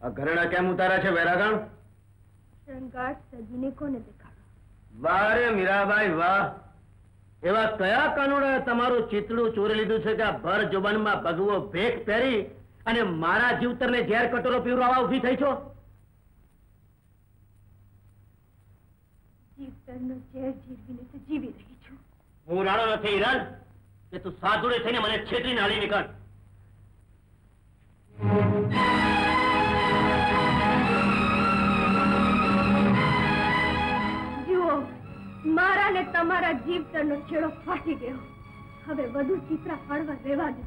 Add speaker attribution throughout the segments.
Speaker 1: આ ઘરેણા કેમ ઉતારા છે વેરાગણ?
Speaker 2: શૃંગાર સજીને કોને દેખાડો?
Speaker 1: વાહ રે મીરાબાઈ વાહ! એવા કયા કાનૂને તમારું ચિતડું ચોરી લીધું છે કે આ ભર જુબાનમાં ભગવો ભેખ પહેરી અને મારા જીવતરને ઝેર કટોરો પીવડાવવા ઊભી થઈ છો?
Speaker 2: જીવતરનો ઝેર જીરવીને તો જીવી રહી છું.
Speaker 1: હું રાણો નથી હિરલ કે તું સાધુડે થઈને મને છેતરીને હાલી નીકળ.
Speaker 2: જુઓ, મારા ને તમારા જીવતરનો છેડો ફાટી ગયો. હવે વધુ ચિત્રા પાડવા રહેવા દો.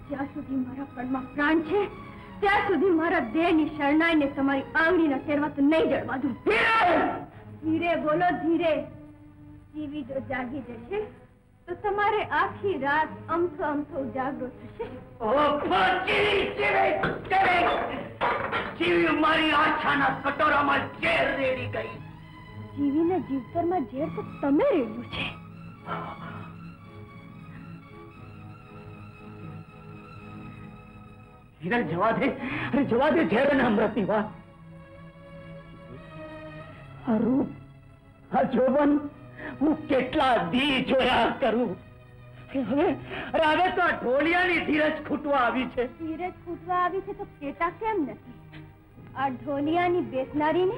Speaker 2: જ્યાં સુધી મારા પણમાં પ્રાણ છે ત્યાં સુધી મારા દેહની શરણાઈને તમારી આંગળીના ટેરવા તો નહીં જડવા દઉં. ધીરે બોલો, ધીરે. જીવી જો જાગી જશે તો તમારે આખી રાત અમથો અમથો ઉજાગરો થશે.
Speaker 1: જીવી મારી આછાના કટોરામાં ઝેર રેડી ગઈ.
Speaker 2: જીવીને જીવતરમાં ઝેર તો તમે રેડ્યું છે.
Speaker 1: હિરલ જવા દે, અરે જવા દે. ઝેર અને અમૃતની વાત. આ રૂપ, આ જોબન હું કેટલા દી જોયા કરું. હવે તો આ ઢોલિયાની ધીરજ ખૂટવા આવી છે.
Speaker 2: ધીરજ ખૂટવા આવી છે તો કેતા કેમ નથી? આ ઢોલિયાની બેસનારીને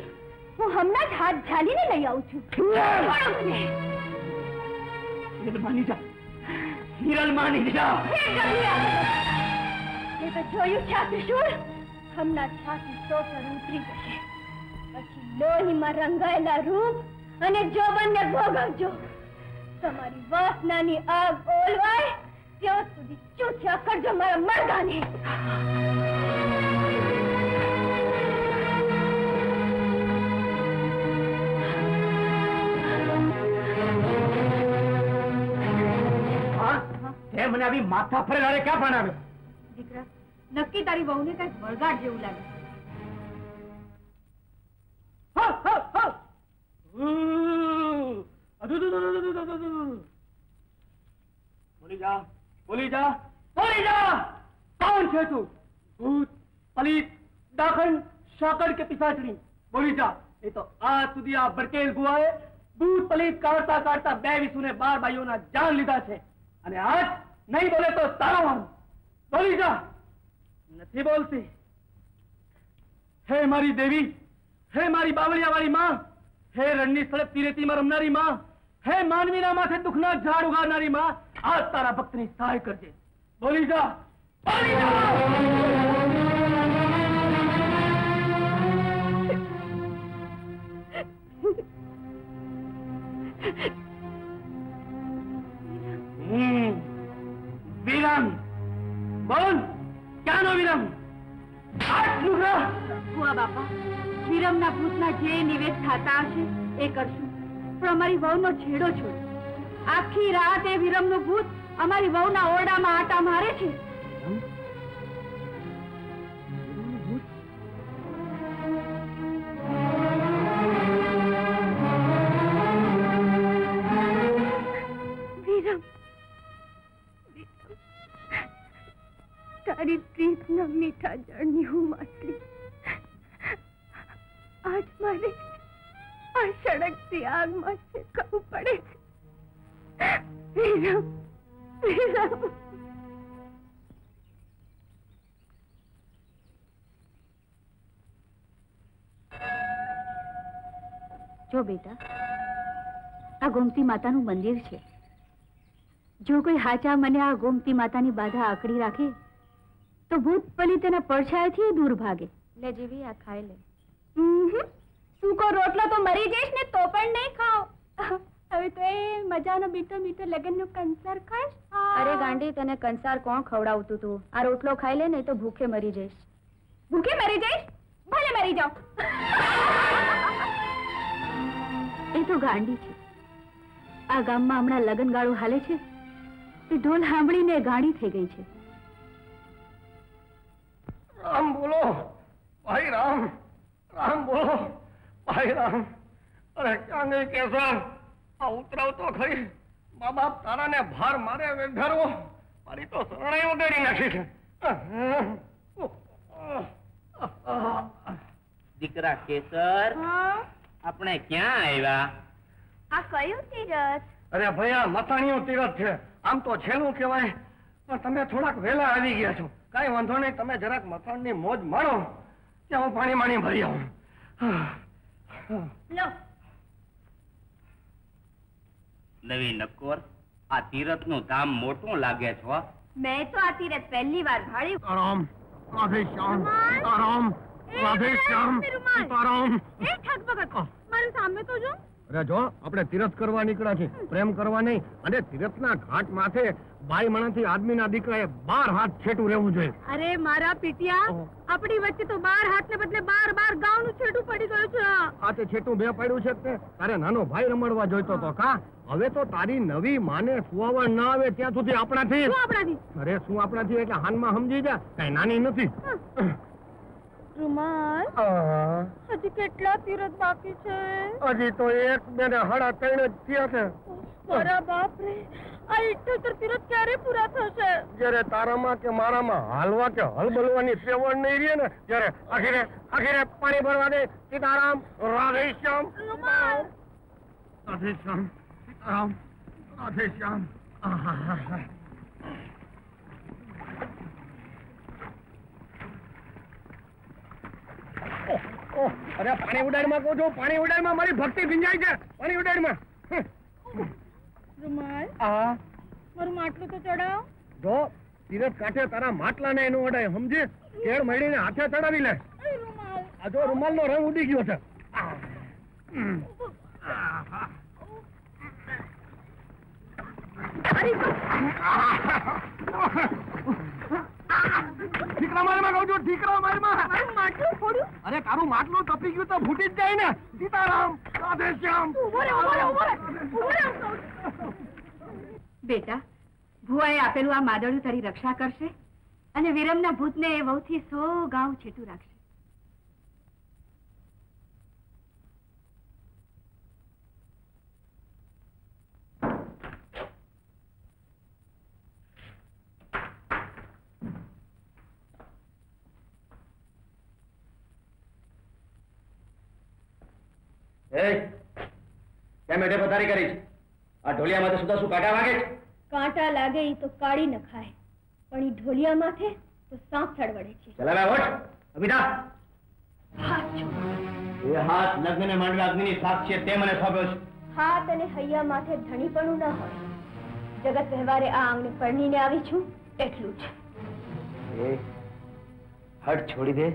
Speaker 2: હું હમણાં જ હાથ ઝાલીને લઈ આવું છું.
Speaker 1: હિરલ માની જા, હિરલ માની જા.
Speaker 2: એ તો જોયું છે આ ત્રિશૂળ. હમણાં છાતી સો પર ઉતરી જશે. પછી લોહીમાં રંગાયેલા રૂપ અને જોબનને ભોગવજો. તમારી વાસનાની આગ ઓલવાય ત્યાં સુધી ચૂથ્યા કરજો મારા મરદાને.
Speaker 1: મને આવી માથા ફરેલારે ક્યાં પણ આવે?
Speaker 2: દીકરા, નક્કી તારી વહુને કઈક વળગાટ જેવું લાગે.
Speaker 1: બોલી જા, બોલી જા, બોલી જા. કોણ છે તું? ભૂત, પલિત, ડાકણ, શાકર કે પિશાચણી? બોલી જા. એ તો આજ સુધી આ ભડકેલ ગુવાએ ભૂત પલિત કાઢતા કાઢતા 2 વિસુને 12 બાઈઓના જાન લીધા છે. અને આજ નહીં બોલે તો તારો. બોલી જા. નથી બોલતી. હે મારી દેવી, હે મારી બાવળિયા વાળી માં, હે રણની સળગતી રેતીમાં રમનારી માં, હે માનવીના માથે દુઃખના ઝાડ ઉગાડનારી માં, આજ તારા ભક્તની સહાય કરજે. બોલી જા, બોલી જા. વિરમ બોલ, ક્યાંનો વિરમ?
Speaker 2: હુઆ બાપા, વિરમના ભૂતના જે નિવેદ થતા હશે એ કરશું, પણ અમારી વહુનો છેડો છોડ. આખી રાત એ વિરમનું ભૂત અમારી વહુના ઓરડામાં આટા મારે છે. વિરમ, તારી પ્રીતના મીઠા જળની હું માછલી. આજ મારે આ સળગતી આગમાં શેકાવું પડે છે. વિરમ, વિરમ.
Speaker 3: જો બેટા, આ ગોમતી માતાનું મંદિર છે. જો કોઈ હાચા મને આ ગોમતી માતાની બાધા આકડી રાખે તો ભૂત પલી તેના પડછાયાથી દૂર ભાગે. લે જીવી, આ ખાઈ લે.
Speaker 2: સૂકો રોટલો તો મરી જઈશ ને તો પણ નહીં ખાઓ. હવે તો એ મજાનો મીઠો મીઠો લગનનો કંસાર ખાઈશ.
Speaker 3: અરે ગાંડી, તને કંસાર કોણ ખવડાવતું તું? આ રોટલો ખાઈ લે, નહીં તો ભૂખે મરી જઈશ.
Speaker 2: ભૂખે મરી જઈશ? ભલે મરી જાઓ.
Speaker 3: એ તો ગાંડી છે. આ ગામમાં હમણાં લગનગાળું હાલે છે તે ઢોલ સાંભળીને ગાંડી થઈ ગઈ છે.
Speaker 1: રામ બોલો ભાઈ, રામ. રામ બોલો ભાઈ, રામ. અરે ક્યાં ગઈ કેસર? આ ઉતરાવ તો ખરી. મા બાપ તારાને ભાર મારે ઘરવો. મારી તો શરણાઈ ઉડાડી નાખી છે.
Speaker 4: દીકરા કેસર, આપણે ક્યાં આવ્યા?
Speaker 2: આ કયું તીરથ?
Speaker 1: અરે ભાઈ, આ મથાણીયું તીરથ છે. આમ તો છેલ્લું કહેવાય, પણ તમે થોડાક વહેલા આવી ગયા છો. કાંઈ વાંધો નહીં, તમે જરાક મથાણની મોજ માણો, ત્યાં હું પાણી માણી ભરી આવું.
Speaker 2: લો.
Speaker 4: નવી નકોર, આ તીરથ નું ધામ મોટું લાગે છે.
Speaker 2: મેં તો આ તીરથ પહેલી વાર ભાળ્યું.
Speaker 1: આરામ, રાધે શ્યામ, આરામ, રાધે શ્યામ, આરામ.
Speaker 2: એ ઠગ ભગત, મારી સામે તો જો.
Speaker 1: અરે જો, આપણે તીરથ કરવા નીકળ્યા છે, પ્રેમ કરવા નહીં. અને તીરથના ઘાટ માથે બાઈ માણસથી આદમીના દીકરાએ 12 હાથ છેટું રહેવું જોઈએ.
Speaker 2: અરે મારા પીટિયા, આપણી વચ્ચે તો 12 હાથને બદલે 12 ગાઉનું છેટું પડી ગયું છે.
Speaker 1: આ તે છેટું બે પડ્યું છે તે તારે નાનો ભાઈ રમડવા જોઈતો તો કા? હવે તો તારી નવી માને સુવાવણ ના આવે ત્યાં સુધી આપણાથી.
Speaker 2: શું આપણાથી?
Speaker 1: અરે શું આપણાથી એટલે હાનમાં સમજી જા, કઈ નાની નથી.
Speaker 2: રૂમાલ, હજી કેટલા તીરથ બાકી છે?
Speaker 1: હજી તો 1, 2 ને 3.5 જ થયા છે.
Speaker 2: મારા બાપ રે, આ 78 તીરથ ક્યારે પૂરા થશે?
Speaker 1: જયારે તારામાં કે મારામાં હાલવા કે હલબલવાની સેવણ નહીં રહે ને, ત્યારે આખીરે પાણી ભરવા દે. સીતારામ, રાધે શ્યામ, રાધે શ્યામ, રામ, રાધે શ્યામ. અરે પાણી ઉડાડમાં કહું છું, પાણી ઉડાડમાં, મારી ભક્તિ ભીંજાય છે. પાણી ઉડાડમાં.
Speaker 2: રૂમાલ,
Speaker 1: હા,
Speaker 2: મારું માટલું તો ચડાવ.
Speaker 1: જો તીરથ કાંઠે તારા માટલા ને એનું અડાય, સમજી? કેળ મળીને હાથે ચડાવી લે.
Speaker 2: રૂમાલ,
Speaker 1: આ જો રૂમાલ નો રંગ ઉડી ગયો છે. ઠીકરા મારમાં કહું છું, ઠીકરા મારમાં.
Speaker 2: મારું માટલું ફોડ્યું.
Speaker 1: અરે તારું માટલું તપી ગયું તો ફૂટી જ જાય ને. સીતારામ, રાધે શ્યામ.
Speaker 3: બેટા, ભુવાએ આપેલું આ માદળું તારી રક્ષા કરશે અને વિરમના ભૂતને એ વહુથી 100 ગાઉં છેટું રાખશે.
Speaker 1: કેમ એડે પધારી કરી છે? આ ઢોલિયા માથે સુધા શું કાંટા વાગે છે?
Speaker 2: કાંટા લાગે ઈ તો કાઢી ન ખાય, પણ ઈ ઢોલિયા માથે તો સાપ સડવડે છે.
Speaker 1: ચલાવે હોઠ, અમિતા.
Speaker 2: હાથ છોડ.
Speaker 1: એ હાથ લગ્ન ને માંડવા અગ્નિની સાક્ષી તે મને સોંપ્યો છે.
Speaker 2: હાથ અને હૈયા માથે ધણીપણું ન હોય. જગત વ્યવહારે આ આંગણે પરણીને આવી છું એટલું જ.
Speaker 1: એ હટ છોડી દે.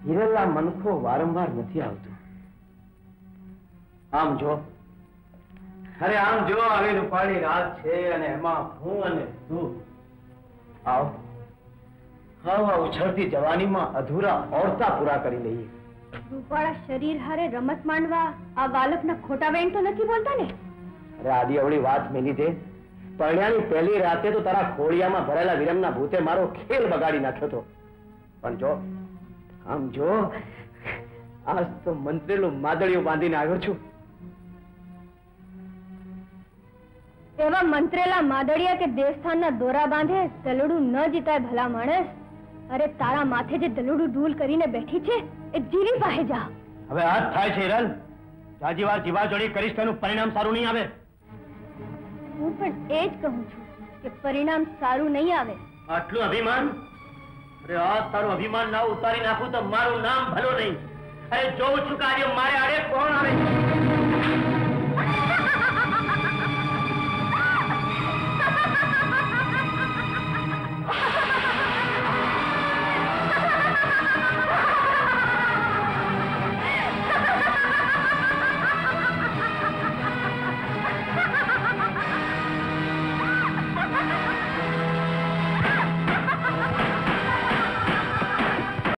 Speaker 1: હિરલા મનખો વારંવાર નથી આવતું. આમ જો, અરે આમ જો, આવી રૂપાળી રાત છે અને એમાં હું અને તું. આવ આવ, ઉછળતી જવાનીમાં અધૂરા ઓરતા પૂરા કરી લઈએ.
Speaker 2: રૂપાળા શરીર હારે રમત માંડવા આ બાલકના ખોટા વેણ તો નથી બોલતા ને?
Speaker 1: અરે આદિ અવળી વાત મેલી દે. પરણ્યાની પહેલી રાતે તો તારા ખોળિયામાં ભરેલા વિરમના ભૂતે મારો ખેલ બગાડી નાખ્યો હતો. પણ જો, આમ જો, આજ તો મંત્રેલું માદળિયું બાંધીને આવ્યો છું.
Speaker 2: એવા મંત્રેલા માદળિયા કે દેવસ્થાનના દોરા બાંધે દલડું ન જીતાય ભલા માણસ. અરે તારા માથે જે દલડું ધૂલ કરીને બેઠી છે એ જીરી પાસે જા.
Speaker 1: હવે આ જ થાય છે હિરલ. જાજી વાર જીવા જોડી કરીશ તેનું પરિણામ સારું નહીં આવે.
Speaker 2: હું પણ એ જ કહું છું કે પરિણામ સારું નહીં આવે.
Speaker 1: આટલું અભિમાન? અરે આ તારું અભિમાન ના ઉતારી નાખું તો મારું નામ ભલો નહીં. અરે જોઉં છું કે આજે મારે આડે કોણ આવે.